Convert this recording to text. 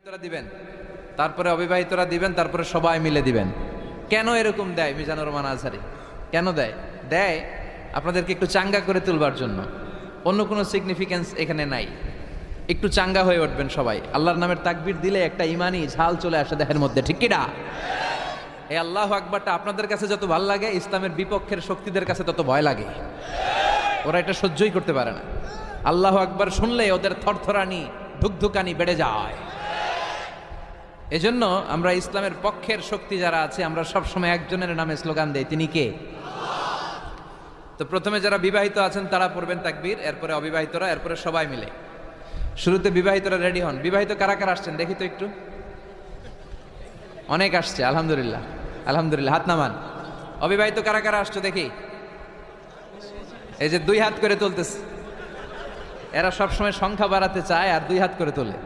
তোরা দিবেন, তারপরে অবিবাহিতরা দিবেন, তারপরে সবাই মিলে দিবেন। কেন এরকম দেয় মিজানুর রহমান আজহারী? কেন দেয়? দেয় আপনাদেরকে একটু চাঙ্গা করে তুলবার জন্য। অন্য কোনো সিগনিফিকেন্স এখানে নাই। একটু চাঙ্গা হয়ে উঠবেন সবাই। আল্লাহর নামের তাকবীর দিলে একটা ইমানি ঝাল চলে আসে দেহের মধ্যে, ঠিক কি না? এই আল্লাহু আকবারটা আপনাদের কাছে যত ভালো লাগে, ইসলামের বিপক্ষের শক্তিদের কাছে তত ভয় লাগে। ওরা এটা সহ্যই করতে পারে না। আল্লাহু আকবার শুনলে ওদের থরথরানি ধুকধুকানি বেড়ে যায়। এজন্য আমরা ইসলামের পক্ষের শক্তি যারা আছে, আমরা সবসময় একজনের নামে স্লোগান দেই, তিনি কে? তো প্রথমে যারা বিবাহিত আছেন তারা পড়বেন তাকবীর, এরপরে অবিবাহিতরা, এরপরে সবাই মিলে। শুরুতে বিবাহিতরা রেডি হন। বিবাহিত কারা কারা আসছেন দেখি তো একটু। অনেক আসছে, আলহামদুলিল্লাহ আলহামদুলিল্লাহ। হাত নামান। অবিবাহিত কারা কারা আসছো দেখি। এই যে দুই হাত করে তুলতেছে, এরা সবসময় সংখ্যা বাড়াতে চায় আর দুই হাত করে তোলে।